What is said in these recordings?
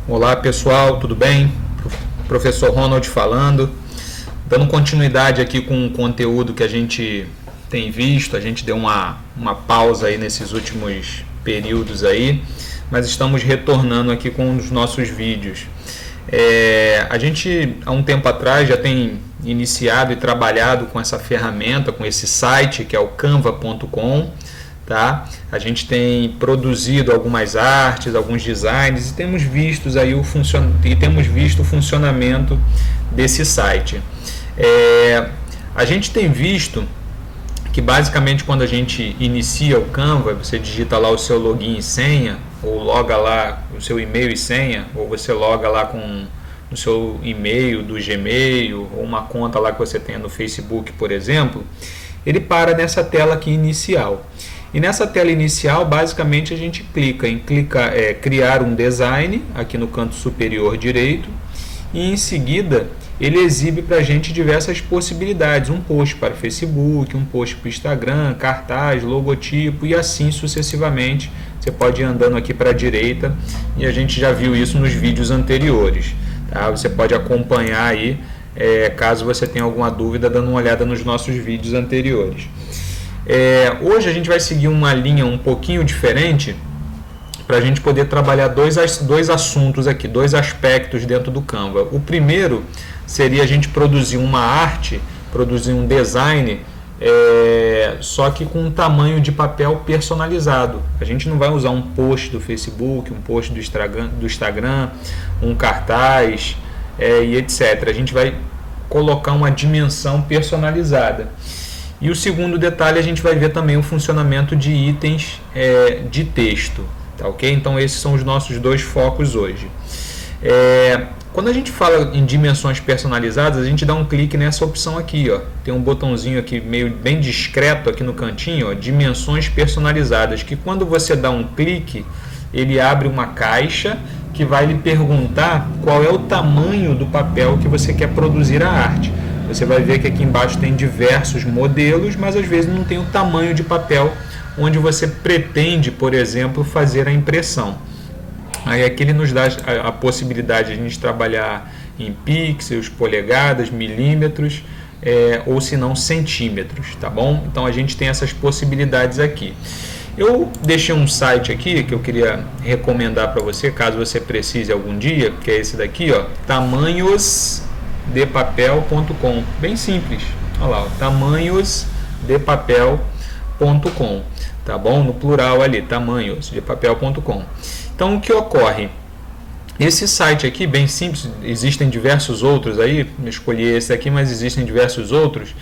Olá pessoal, tudo bem? Professor Ronald falando, dando continuidade aqui com o conteúdo que a gente tem visto. A gente deu uma pausa aí nesses últimos períodos aí, mas estamos retornando aqui com os nossos vídeos. A gente há um tempo atrás já tem iniciado e trabalhado com essa ferramenta, com esse site que é o canva.com. Tá? A gente tem produzido algumas artes, alguns designs e temos visto aí o funcionamento desse site. A gente tem visto que basicamente quando a gente inicia o Canva, você digita lá o seu login e senha, ou loga lá o seu e-mail e senha, ou você loga lá com o seu e-mail do Gmail, ou uma conta lá que você tenha no Facebook, por exemplo, ele para nessa tela aqui inicial. E nessa tela inicial, basicamente, a gente clica em criar um design, aqui no canto superior direito, e em seguida ele exibe para a gente diversas possibilidades, um post para o Facebook, um post para o Instagram, cartaz, logotipo e assim sucessivamente. Você pode ir andando aqui para a direita e a gente já viu isso nos vídeos anteriores. Tá? Você pode acompanhar aí, caso você tenha alguma dúvida, dando uma olhada nos nossos vídeos anteriores. Hoje a gente vai seguir uma linha um pouquinho diferente para a gente poder trabalhar dois assuntos aqui, dois aspectos dentro do Canva. O primeiro seria a gente produzir uma arte, produzir um design, só que com um tamanho de papel personalizado. A gente não vai usar um post do Facebook, um post do Instagram, um cartaz e etc. A gente vai colocar uma dimensão personalizada. E o segundo detalhe, a gente vai ver também o funcionamento de itens de texto, tá ok? Então esses são os nossos dois focos hoje. Quando a gente fala em dimensões personalizadas, a gente dá um clique nessa opção aqui, ó. Tem um botãozinho aqui meio bem discreto aqui no cantinho, ó, dimensões personalizadas, que quando você dá um clique, ele abre uma caixa que vai lhe perguntar qual é o tamanho do papel que você quer produzir a arte. Você vai ver que aqui embaixo tem diversos modelos, mas às vezes não tem o tamanho de papel onde você pretende, por exemplo, fazer a impressão. Aí aqui ele nos dá a possibilidade de a gente trabalhar em pixels, polegadas, milímetros, ou se não centímetros, tá bom? Então a gente tem essas possibilidades aqui. Eu deixei um site aqui que eu queria recomendar para você, caso você precise algum dia, que é esse daqui, ó, tamanhosdepapel.com, bem simples. Olha lá, tamanhosdepapel.com, tá bom? No plural ali, tamanhosdepapel.com. Então o que ocorre? Esse site aqui, bem simples, existem diversos outros aí, eu escolhi esse aqui, mas existem diversos outros.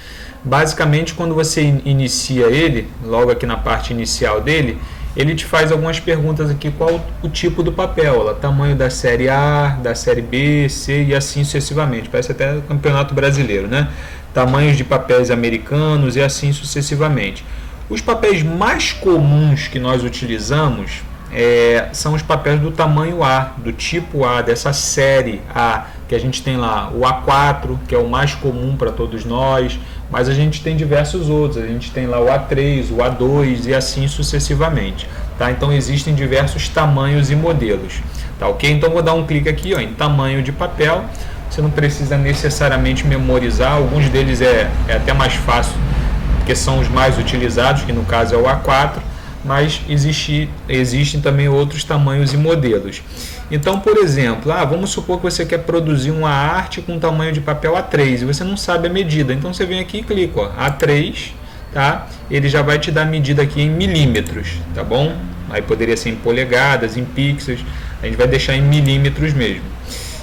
Basicamente, quando você inicia ele, logo aqui na parte inicial dele, ele te faz algumas perguntas aqui, qual o tipo do papel, ó, tamanho da série A, da série B, C e assim sucessivamente. Parece até campeonato brasileiro, né? Tamanhos de papéis americanos e assim sucessivamente. Os papéis mais comuns que nós utilizamos são os papéis do tamanho A, do tipo A, dessa série A, que a gente tem lá o A4, que é o mais comum para todos nós, mas a gente tem diversos outros, a gente tem lá o A3, o A2 e assim sucessivamente, tá? Então existem diversos tamanhos e modelos, tá ok? Então vou dar um clique aqui, ó, em tamanho de papel. Você não precisa necessariamente memorizar, alguns deles é até mais fácil, porque são os mais utilizados, que no caso é o A4, mas existem também outros tamanhos e modelos. Então, por exemplo, vamos supor que você quer produzir uma arte com tamanho de papel A3 e você não sabe a medida. Então você vem aqui e clica, ó, A3, tá? Ele já vai te dar a medida aqui em milímetros, tá bom? Aí poderia ser em polegadas, em pixels, a gente vai deixar em milímetros mesmo.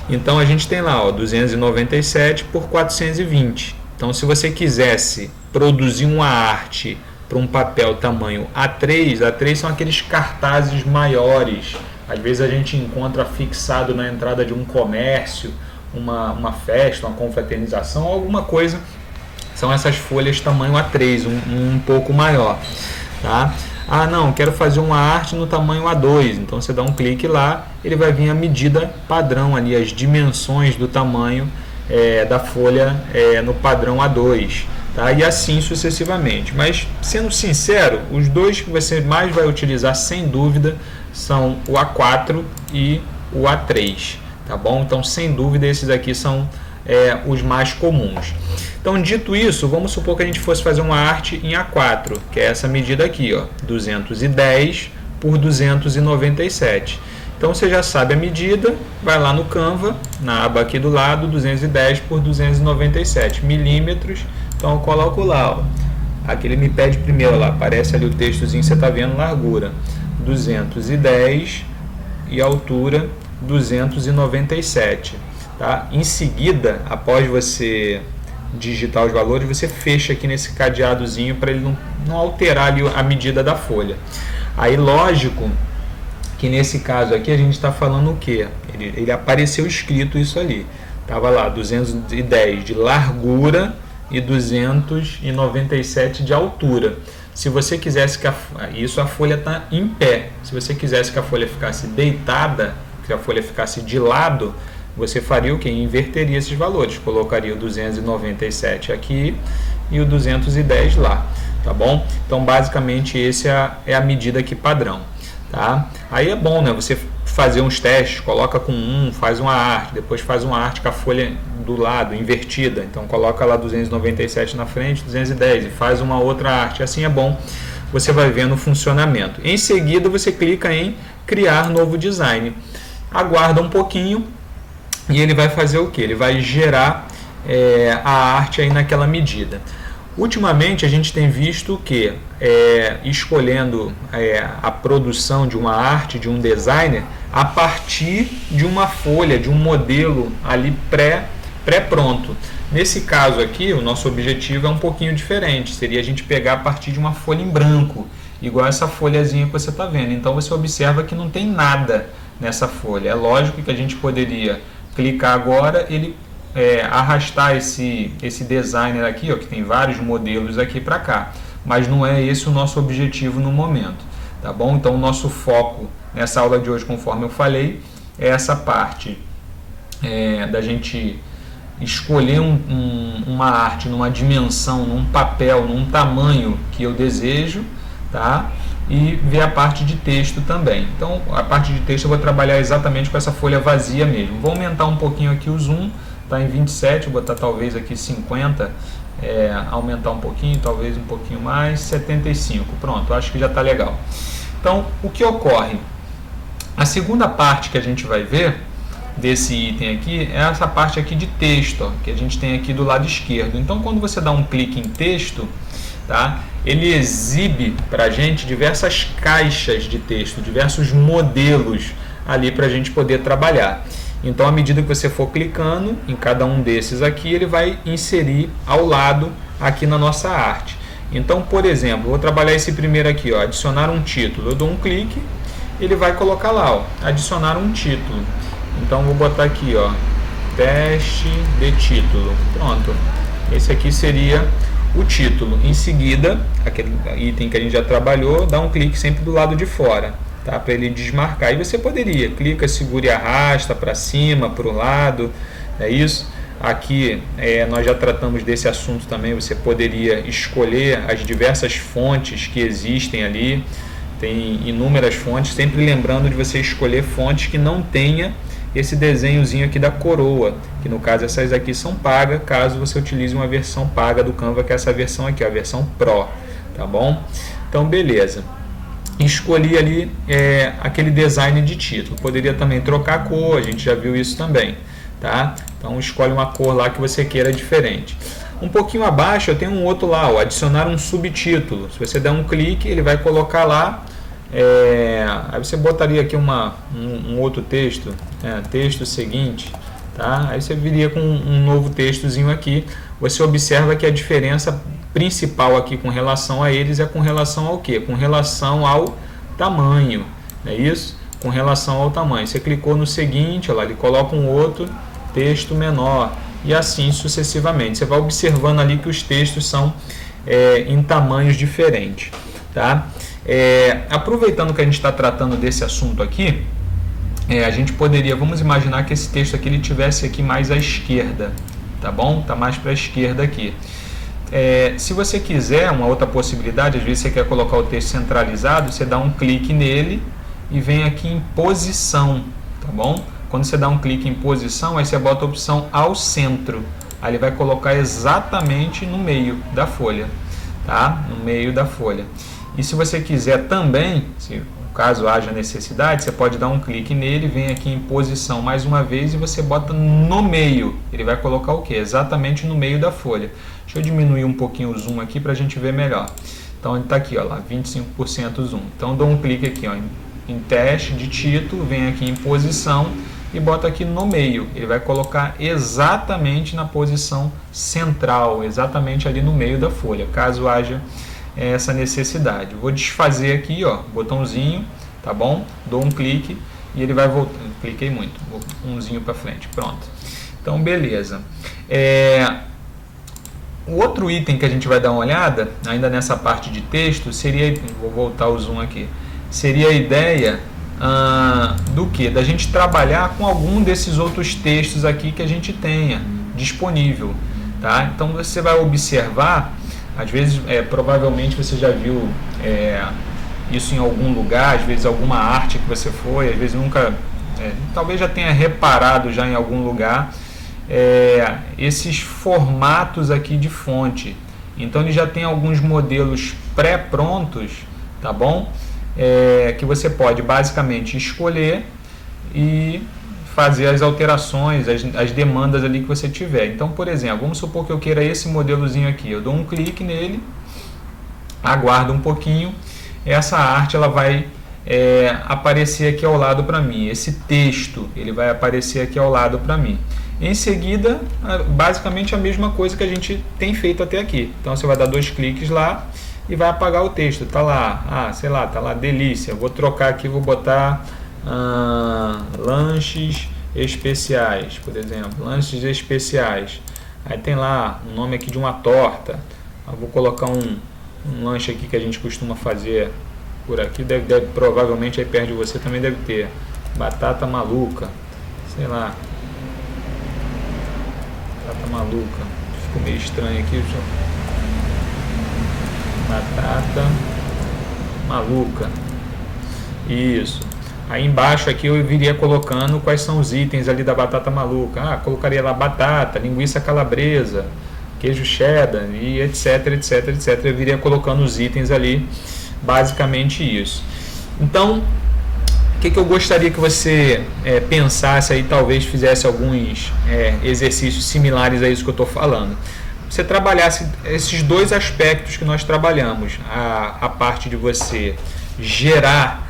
Então a gente tem lá, ó, 297 por 420. Então se você quisesse produzir uma arte para um papel tamanho A3 são aqueles cartazes maiores. Às vezes a gente encontra fixado na entrada de um comércio, uma festa, uma confraternização, alguma coisa. São essas folhas tamanho A3, um pouco maior. Tá? Não, quero fazer uma arte no tamanho A2. Então você dá um clique lá, ele vai vir a medida padrão ali, as dimensões do tamanho da folha no padrão A2. Tá? E assim sucessivamente. Mas, sendo sincero, os dois que você mais vai utilizar, sem dúvida, são o A4 e o A3, tá bom? Então, sem dúvida, esses aqui são os mais comuns. Então, dito isso, vamos supor que a gente fosse fazer uma arte em A4, que é essa medida aqui, ó, 210 por 297. Então, você já sabe a medida, vai lá no Canva, na aba aqui do lado, 210 por 297 milímetros. Então, eu coloco lá, ó. Aqui ele me pede primeiro lá, aparece ali o textozinho, você está vendo, largura 210 e altura 297. Tá? Em seguida, após você digitar os valores, você fecha aqui nesse cadeadozinho para ele não alterar ali a medida da folha. Aí, lógico que nesse caso aqui a gente está falando o que? Ele apareceu escrito isso ali. Estava lá 210 de largura e 297 de altura. Se você quisesse que a folha está em pé. Se você quisesse que a folha ficasse deitada, que a folha ficasse de lado, você faria o que? Inverteria esses valores. Colocaria o 297 aqui e o 210 lá, tá bom? Então, basicamente, esse é a medida aqui padrão, tá? Aí é bom, né? Você fazer uns testes, coloca com faz uma arte, depois faz uma arte com a folha do lado, invertida. Então, coloca lá 297 na frente, 210 e faz uma outra arte. Assim é bom, você vai vendo o funcionamento. Em seguida, você clica em criar novo design. Aguarda um pouquinho e ele vai fazer o que? Ele vai gerar a arte aí naquela medida. Ultimamente a gente tem visto que escolhendo a produção de uma arte, de um designer, a partir de uma folha, de um modelo ali pré-pronto. Nesse caso aqui, o nosso objetivo é um pouquinho diferente, seria a gente pegar a partir de uma folha em branco, igual essa folhazinha que você está vendo. Então você observa que não tem nada nessa folha. É lógico que a gente poderia clicar agora, ele arrastar esse designer aqui, ó, que tem vários modelos aqui para cá, mas não é esse o nosso objetivo no momento, tá bom? Então o nosso foco nessa aula de hoje, conforme eu falei, é essa parte da gente escolher uma arte numa dimensão, num papel, num tamanho que eu desejo, tá? E ver a parte de texto também. Então a parte de texto eu vou trabalhar exatamente com essa folha vazia mesmo. Vou aumentar um pouquinho aqui o zoom, está em 27, vou botar talvez aqui 50, aumentar um pouquinho, talvez um pouquinho mais, 75, pronto, acho que já está legal. Então, o que ocorre? A segunda parte que a gente vai ver desse item aqui é essa parte aqui de texto, ó, que a gente tem aqui do lado esquerdo. Então, quando você dá um clique em texto, tá, ele exibe para a gente diversas caixas de texto, diversos modelos ali para a gente poder trabalhar. Então, à medida que você for clicando em cada um desses aqui, ele vai inserir ao lado aqui na nossa arte. Então, por exemplo, vou trabalhar esse primeiro aqui, ó, adicionar um título. Eu dou um clique, ele vai colocar lá, ó, adicionar um título. Então, vou botar aqui, ó, teste de título. Pronto. Esse aqui seria o título. Em seguida, aquele item que a gente já trabalhou, dá um clique sempre do lado de fora, tá? Para ele desmarcar. E você poderia, clica, segura e arrasta para cima, para o lado, é isso. Aqui nós já tratamos desse assunto também. Você poderia escolher as diversas fontes que existem ali. Tem inúmeras fontes, sempre lembrando de você escolher fontes que não tenha esse desenhozinho aqui da coroa, que no caso essas aqui são pagas, caso você utilize uma versão paga do Canva, que é essa versão aqui, a versão Pro, tá bom? Então, beleza. Escolhi ali aquele design de título. Poderia também trocar a cor, a gente já viu isso também, tá? Então, escolhe uma cor lá que você queira diferente. Um pouquinho abaixo eu tenho um outro lá, ó, adicionar um subtítulo. Se você der um clique, ele vai colocar lá, aí você botaria aqui um outro texto, texto seguinte, tá? Aí você viria com um novo textozinho aqui. Você observa que a diferença principal aqui com relação a eles é com relação ao quê? Com relação ao tamanho, não é isso? Com relação ao tamanho. Você clicou no seguinte, olha lá, ele coloca um outro texto menor e assim sucessivamente. Você vai observando ali que os textos são em tamanhos diferentes, tá? Aproveitando que a gente está tratando desse assunto aqui, a gente poderia, vamos imaginar que esse texto aqui ele tivesse aqui mais à esquerda, tá bom? Tá mais para a esquerda aqui. Se você quiser, uma outra possibilidade, às vezes você quer colocar o texto centralizado, você dá um clique nele e vem aqui em posição, tá bom? Quando você dá um clique em posição, aí você bota a opção ao centro. Aí ele vai colocar exatamente no meio da folha, tá? No meio da folha. E se você quiser também, se caso haja necessidade, você pode dar um clique nele, vem aqui em posição mais uma vez e você bota no meio. Ele vai colocar o que? Exatamente no meio da folha. Deixa eu diminuir um pouquinho o zoom aqui para a gente ver melhor. Então ele está aqui, ó, lá, 25% zoom. Então eu dou um clique aqui, ó, em teste de título, vem aqui em posição e bota aqui no meio. Ele vai colocar exatamente na posição central, exatamente ali no meio da folha, caso haja essa necessidade. Vou desfazer aqui, ó, botãozinho, tá bom? Dou um clique e ele vai voltar. Cliquei muito, vou umzinho para frente, pronto. Então, beleza. O outro item que a gente vai dar uma olhada, ainda nessa parte de texto, seria, vou voltar o zoom aqui, seria a ideia do que? Da gente trabalhar com algum desses outros textos aqui que a gente tenha disponível, tá? Então, você vai observar. Às vezes, provavelmente você já viu isso em algum lugar, às vezes alguma arte que você foi, às vezes nunca, talvez já tenha reparado já em algum lugar, esses formatos aqui de fonte. Então ele já tem alguns modelos pré-prontos, tá bom? Que você pode basicamente escolher e fazer as alterações, as demandas ali que você tiver. Então, por exemplo, vamos supor que eu queira esse modelozinho aqui. Eu dou um clique nele, aguardo um pouquinho, essa arte ela vai aparecer aqui ao lado para mim. Esse texto ele vai aparecer aqui ao lado para mim. Em seguida, basicamente a mesma coisa que a gente tem feito até aqui. Então, você vai dar 2 cliques lá e vai apagar o texto. Tá lá, sei lá, tá lá, delícia. Eu vou trocar aqui, vou botar lanches especiais, por exemplo, lanches especiais. Aí tem lá o nome aqui de uma torta. Eu vou colocar um lanche aqui que a gente costuma fazer por aqui, deve provavelmente aí perto de você também deve ter batata maluca, sei lá, batata maluca, ficou meio estranho aqui, batata maluca, isso. Aí embaixo aqui eu viria colocando quais são os itens ali da batata maluca. Colocaria lá batata, linguiça calabresa, queijo cheddar e etc, etc, etc. Eu viria colocando os itens ali, basicamente isso. Então, o que eu gostaria que você pensasse aí, talvez fizesse alguns exercícios similares a isso que eu estou falando. Você trabalhasse esses 2 aspectos que nós trabalhamos, a parte de você gerar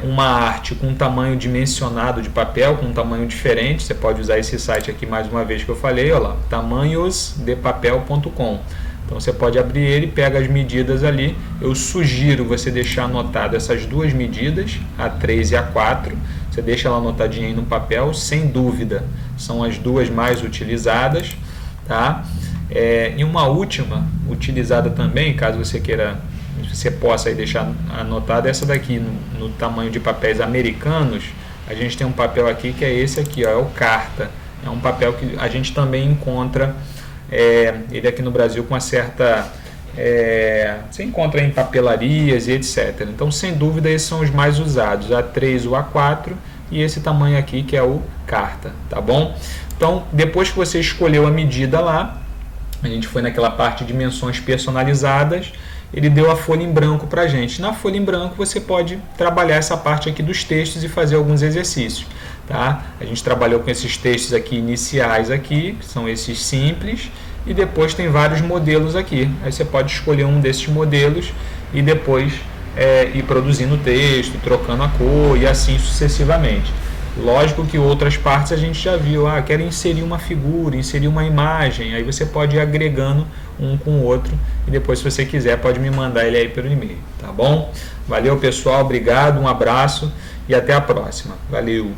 uma arte com um tamanho dimensionado de papel, com um tamanho diferente. Você pode usar esse site aqui mais uma vez que eu falei, olha lá, tamanhosdepapel.com. Então você pode abrir ele, pega as medidas ali. Eu sugiro você deixar anotado essas 2 medidas, a 3 e a 4. Você deixa ela anotadinha aí no papel, sem dúvida, são as 2 mais utilizadas, tá? E uma última utilizada também, caso você queira, você possa aí deixar anotado, essa daqui no tamanho de papéis americanos. A gente tem um papel aqui que é esse aqui, ó, é o Carta. É um papel que a gente também encontra ele aqui no Brasil com uma certa você encontra em papelarias e etc. Então, sem dúvida, esses são os mais usados, A3 ou A4 e esse tamanho aqui que é o Carta, tá bom? Então, depois que você escolheu a medida lá, a gente foi naquela parte de dimensões personalizadas, ele deu a folha em branco para a gente. Na folha em branco você pode trabalhar essa parte aqui dos textos e fazer alguns exercícios, tá? A gente trabalhou com esses textos aqui iniciais aqui, que são esses simples, e depois tem vários modelos aqui. Aí você pode escolher um desses modelos e depois ir produzindo o texto, trocando a cor e assim sucessivamente. Lógico que outras partes a gente já viu, quero inserir uma figura, inserir uma imagem, aí você pode ir agregando um com o outro e depois, se você quiser, pode me mandar ele aí pelo e-mail, tá bom? Valeu, pessoal, obrigado, um abraço e até a próxima. Valeu!